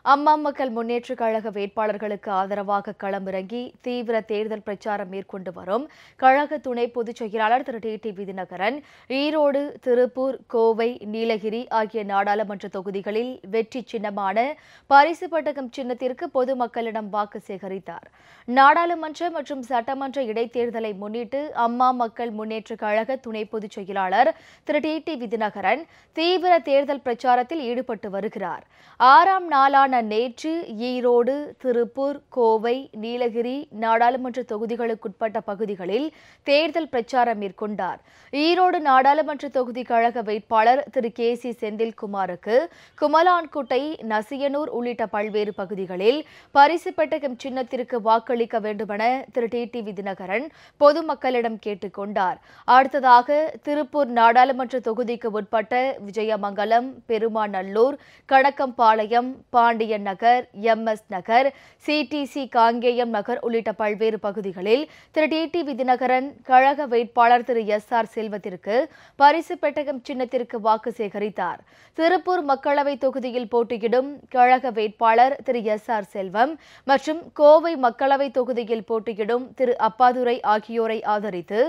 அம்மா மக்கள் முன்னேற்றக் கழக வேட்பாளர்களுக்கு ஆதரவாக களமிறங்கி தீவிர தேர்தல் பிரச்சாரம் மேற்கொண்டு வரும் கழக துணை பொதுச் செயலாளர் திரு டிடிவி தினகரன் ஈரோடு, திருப்பூர், கோவை, நீலகிரி ஆகிய நாடாளுமன்ற தொகுதிகளில் வெற்றி சின்னமான பரிசு பட்டகம் சின்னத்திற்கு பொதுமக்களிடம் வாக்கு சேகரித்தார். நாடாளுமன்ற மற்றும் சட்டமன்ற இடைத்தேர்தலை முன்னிட்டு அம்மா மக்கள் முன்னேற்றக் கழக துணை பொதுச் செயலாளர் திரு டிடிவி தினகரன் தீவிர தேர்தல் பிரச்சாரத்தில் ஈடுபட்டு வருகிறார். 6ஆம் நாளான நேற்று ஈரோடு, திருப்பூர், கோவை, நீலகிரி நாடாளுமன்ற தொகுதிகளுக்குட்பட்ட பகுதிகளில் தேர்தல் பிரச்சாரம் மேற்கொண்டார். ஈரோடு நாடாளுமன்ற தொகுதி கழக வேட்பாளர் திரு கே.சி. செந்தில்குமாருக்கு குமலான்குட்டை, நசியனூர் உள்ளிட்ட பல்வேறு பகுதிகளில் பரிசு பெட்டகம் சின்னத்திற்கு வாக்களிக்க வேண்டுமென திரு டிடிவி தினகரன் பொதுமக்களிடம் கேட்டுக் கொண்டார். அடுத்ததாக திருப்பூர் நாடாளுமன்ற தொகுதிக்கு உட்பட்ட விஜயமங்கலம், பெருமாநல்லூர், கணக்கம்பாளையம், பாண்டியன் நகர், எம்.எஸ். நகர், சிடிசி காங்கேயம் நகர் உள்ளிட்ட பல்வேறு பகுதிகளில் திரு டிடிவி தினகரன் கழக வேட்பாளர் திரு எஸ்.ஆர். செல்வத்திற்கு பரிசு பெட்டகம் சின்னத்திற்கு வாக்கு சேகரித்தார். திருப்பூர் மக்களவை தொகுதியில் போட்டியிடும் கழக வேட்பாளர் திரு எஸ்.ஆர். செல்வம் மற்றும் கோவை மக்களவை தொகுதியில் போட்டியிடும் திரு அப்பாதுரை ஆகியோரை ஆதரித்து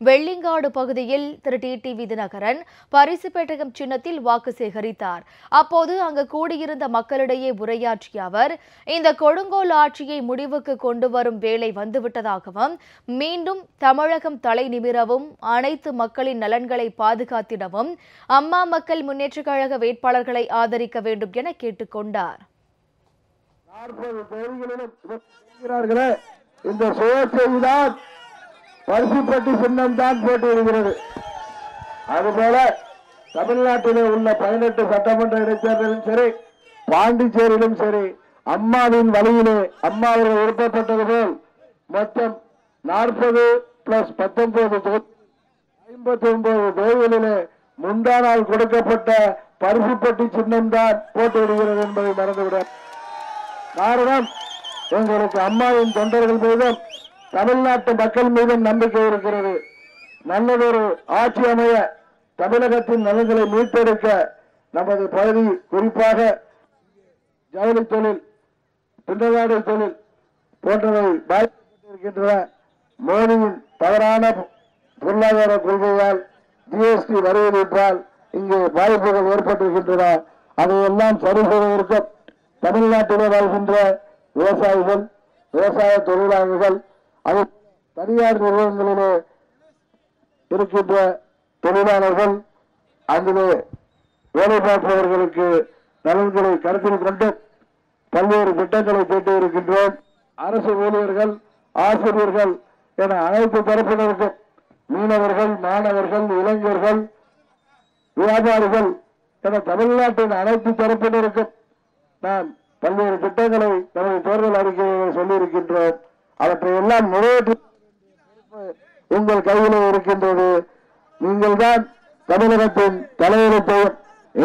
வெள்ளிங்காடு பகுதியில் திரு டிடிவி தினகரன் பரிசு பெட்டகம் சின்னத்தில் வாக்கு சேகரித்தார். அப்போது அங்கு கூடியிருந்த மக்களிடையே உரையாற்றிய அவர், இந்த கொடுங்கோல் ஆட்சியை முடிவுக்கு கொண்டு வரும் வேளை வந்துவிட்டதாகவும், மீண்டும் தமிழகம் தலை நிமிரவும், அனைத்து மக்களின் நலன்களை பாதுகாத்திடவும் அம்மா மக்கள் முன்னேற்றக் கழக வேட்பாளர்களை ஆதரிக்க வேண்டும் என கேட்டுக் கொண்டார். 40 தொகுதிகளிலும் இந்த சுயேட்சைதான் பரிசுப்பட்டி சின்னம் தான் போட்டியிடுகிறது. அதுபோல தமிழ்நாட்டிலே உள்ள 18 சட்டமன்ற இடைத்தேர்தலும் சரி, பாண்டிச்சேரியிலும் சரி, அம்மாவின் வழியிலே அம்மா அவர்கள் விருப்பப்பட்டது போல் மொத்தம் 40 + 19 59 தொகுதிகளிலே முந்தா நாள் கொடுக்கப்பட்ட பரிசுப்பட்டி சின்னம் தான் போட்டியிடுகிறது என்பதை மறந்துவிட. காரணம், எங்களுக்கு அம்மாவின் தொண்டர்கள் மீதும் தமிழ்நாட்டு மக்கள் மீதும் நம்பிக்கை இருக்கிறது. நல்லதொரு ஆட்சி அமைய, தமிழகத்தின் நலன்களை மீட்டெடுக்க நமது பகுதி, குறிப்பாக ஜவுளி தொழில், பின்னலாடை தொழில் போன்றவை பாதிக்கப்பட்டிருக்கின்றன. மோடியின் தவறான பொருளாதார கொள்கையால், ஜிஎஸ்டி வருவதால் இங்கே பாதிப்புகள் ஏற்பட்டிருக்கின்றன. அதையெல்லாம் சரி செய்வதற்கு தமிழ்நாட்டிலே வாழ்கின்ற விவசாயிகள், விவசாய தொழிலாளர்கள், அது தனியார் நிறுவனங்களிலே இருக்கின்ற தொழிலாளர்கள், அதிலே வேலை பார்ப்பவர்களுக்கு நலன்களை கருத்தில் கொண்டு பல்வேறு திட்டங்களை கேட்டு இருக்கின்றோம். அரசு ஊழியர்கள், ஆசிரியர்கள் என அனைத்து தரப்பினருக்கும், மீனவர்கள், மாணவர்கள், இளைஞர்கள், வியாபாரிகள் என தமிழ்நாட்டின் அனைத்து தரப்பினருக்கும் நாம் பல்வேறு திட்டங்களை நமது தேர்தல் அறிக்கையை சொல்லியிருக்கின்றோம். அவற்றை எல்லாம் நிறைவேற்ற உங்கள் கையிலே இருக்கின்றது. நீங்கள் தான் தமிழகத்தின் தலைவரையும்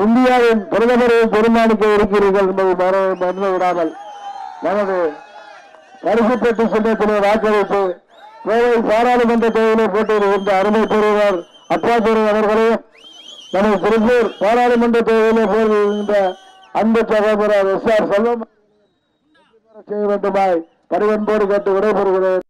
இந்தியாவின் பிரதமரையும் தீர்மானிக்க இருக்கிறீர்கள் என்பதை மறந்து விடாமல் நமது பரிசுப்பட்டி சின்னத்திலே வாக்களித்து கோவை பாராளுமன்ற தொகுதியிலே போட்டியிடுகின்ற அருமை பெறுவர் அப்பாதுரை அவர்களையும், நமது திருப்பூர் பாராளுமன்ற தொகுதியிலே போட்டியிடுகின்ற அன்பு சகோதரர் எஸ்.ஆர். செல்வம் செய்ய வேண்டுமாய் பரிவன்போடு கேட்டு விடைபெறுகிறேன்.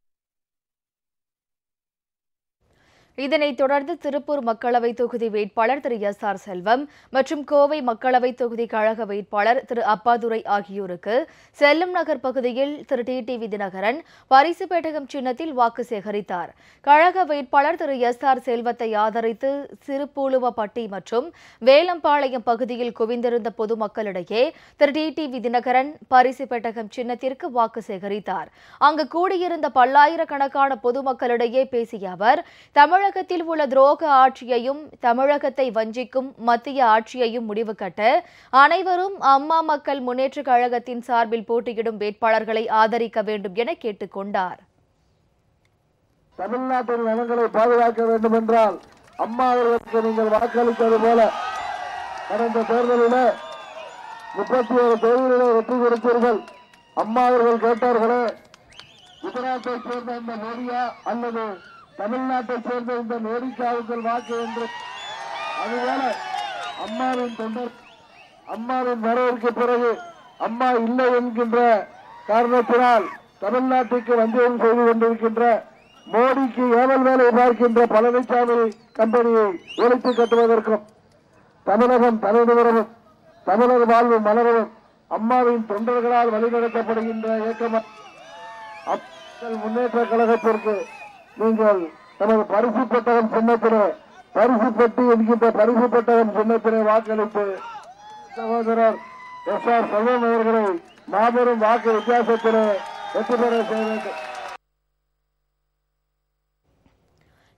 இதனைத் தொடர்ந்து திருப்பூர் மக்களவை தொகுதி வேட்பாளர் திரு எஸ்.ஆர். செல்வம் மற்றும் கோவை மக்களவை தொகுதி கழக வேட்பாளர் திரு அப்பாதுரை ஆகியோருக்கு செல்லம் நகர் பகுதியில் திரு டிடிவி தினகரன் பரிசு பெட்டகம் சின்னத்தில் வாக்கு சேகரித்தார். கழக வேட்பாளர் திரு எஸ்.ஆர். செல்வத்தை ஆதரித்து சிறுபூலுவப்பட்டி மற்றும் வேலம்பாளையம் பகுதியில் குவிந்திருந்த பொதுமக்களிடையே திரு டிடிவி தினகரன் பரிசு பெட்டகம் சின்னத்திற்கு வாக்கு சேகரித்தார். அங்கு கூடியிருந்த பல்லாயிரக்கணக்கான பொதுமக்களிடையே பேசிய அவர், தமிழகத்தில் உள்ள துரோக ஆட்சியையும் தமிழகத்தை வஞ்சிக்கும் மத்திய ஆட்சியையும் முடிவு கட்ட அனைவரும் அம்மா மக்கள் முன்னேற்றக் கழகத்தின் சார்பில் போட்டியிடும் வேட்பாளர்களை ஆதரிக்க வேண்டும் என கேட்டுக் கொண்டார். தமிழ்நாட்டின் நலன்களை பாதுகாக்க வேண்டும் என்றால் அம்மா அவர்களுக்கு நீங்கள் வாக்களித்தது போல கடந்த தேர்தலில் 37 தொகுதிகளிலே வெற்றி கொடுத்தீர்கள். அம்மா அவர்கள் கேட்டார்களே, குஜராத்தை சேர்ந்த இந்த மோடியா அல்லது தமிழ்நாட்டை சேர்ந்த இந்த மோடிக்காவுக்கு வாக்கு என்று. அதுபோல அம்மாவின் தொண்டர், அம்மாவின் வரவிற்கு பிறகு அம்மா இல்லை என்கின்ற காரணத்தினால் தமிழ்நாட்டுக்கு வஞ்சகம் செய்து கொண்டிருக்கின்ற மோடிக்கு ஏவல் வேலை பார்க்கின்ற பழனிசாமி கம்பெனியை ஒழித்து கட்டுவதற்கும் தமிழகம் தலைநிவரவும் தமிழர் வாழ்வு மலரவும் அம்மாவின் தொண்டர்களால் வழிநடத்தப்படுகின்ற இயக்கம் முன்னேற்ற கழகத்திற்கு நீங்கள் நமது பரிசு பெட்டகம் சின்னத்திலே பரிசு பெட்டி என்கின்ற பரிசு பெட்டகம் சின்னத்திலே வாக்களித்து சகோதரர் எஸ்.ஆர். செல்வம் அவர்களை மாபெரும் வாக்கு வித்தியாசத்திலே வெற்றி பெற செய்ய வேண்டும்.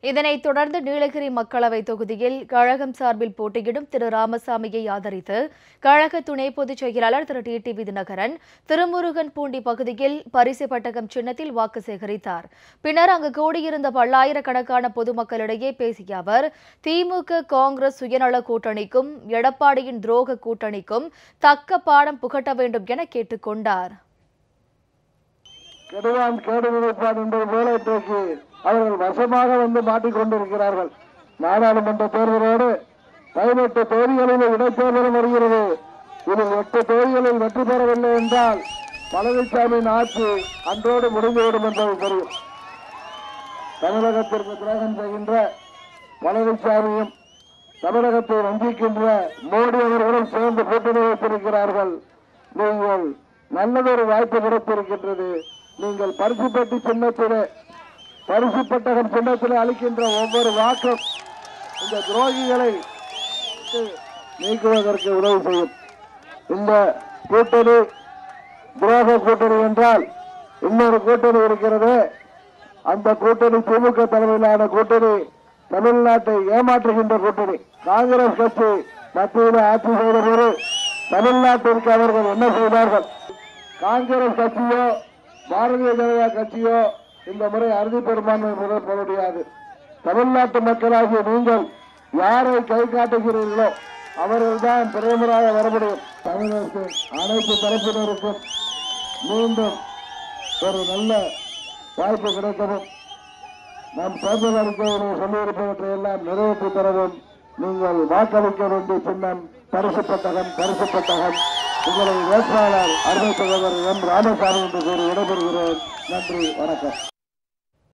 இதனைத் தொடர்ந்து நீலகிரி மக்களவை தொகுதியில் கழகம் சார்பில் போட்டியிடும் திரு ராமசாமியை ஆதரித்து கழக துணை பொதுச் செயலாளர் திரு டிடிவி தினகரன் திருமுருகன் பூண்டி பகுதியில் பரிசு பெட்டகம் சின்னத்தில் வாக்கு சேகரித்தார். பின்னர் அங்கு கூடியிருந்த பல்லாயிரக்கணக்கான பொதுமக்களிடையே பேசிய அவர் திமுக காங்கிரஸ் சுயநல கூட்டணிக்கும் எடப்பாடியின் துரோக கூட்டணிக்கும் தக்க பாடம் புகட்ட வேண்டும் என கேட்டுக் கொண்டார். கெடுவான் கேடு விதைப்பான் என்பது போல இன்றைக்கு அவர்கள் வசமாக வந்து மாட்டிக்கொண்டிருக்கிறார்கள். நாடாளுமன்ற தேர்தலோடு 18 தொகுதிகளில் இடைத்தேர்தலும் வருகிறது. இதில் 8 தொகுதிகளில் வெற்றி பெறவில்லை என்றால் பழனிசாமியின் ஆட்சி அன்றோடு முடிந்துவிடும் என்பது தெரியும். தமிழகத்திற்கு துரோகம் செய்கின்ற பழனிசாமியும் தமிழகத்தை வஞ்சிக்கின்ற மோடி அவர்களும் சேர்ந்து கூட்டணி வைத்திருக்கிறார்கள். நீங்கள் நல்லதொரு வாய்ப்பு கிடைத்திருக்கின்றது. நீங்கள் பரிசு பெட்டி சின்னத்திலே பரிசு பெட்டகம் சின்னத்திலே அளிக்கின்ற ஒவ்வொரு வாக்கும் இந்த துரோகிகளை நீக்குவதற்கு உதவி செய்யும். இந்த கூட்டணி துரோக கூட்டணி என்றால் இன்னொரு கூட்டணி இருக்கிறது. அந்த கூட்டணி திமுக தலைமையிலான கூட்டணி தமிழ்நாட்டை ஏமாற்றுகின்ற கூட்டணி. காங்கிரஸ் கட்சி மத்தியில் ஆட்சி செய்த போது தமிழ்நாட்டிற்கு அவர்கள் என்ன செய்தார்கள்? காங்கிரஸ் கட்சியோ பாரதிய ஜனதா கட்சியோ இந்த முறை அறுதி பெரும்பான்மை பெற முடியாது. தமிழ்நாட்டு மக்களாகிய நீங்கள் யாரை கை காட்டுகிறீர்களோ அவர்கள்தான் பிரதமராக வர முடியும். தமிழகத்தின் அனைத்து தரப்பினருக்கும் மீண்டும் ஒரு நல்ல வாய்ப்பு கிடைக்கவும் நம் தேர்தல் அறிக்கைகளை சொல்லியிருப்பவற்றை எல்லாம் நிறைவேற்றி தரவும் நீங்கள் வாக்களிக்க வேண்டிய சின்னம் பரிசு பெட்டகம். பரிசு பெட்டகம் உங்களது வேட்பாளர் அருமை சகோதரர் எம். ராமசாமி என்று கூறி விடைபெறுகிறேன். நன்றி, வணக்கம்.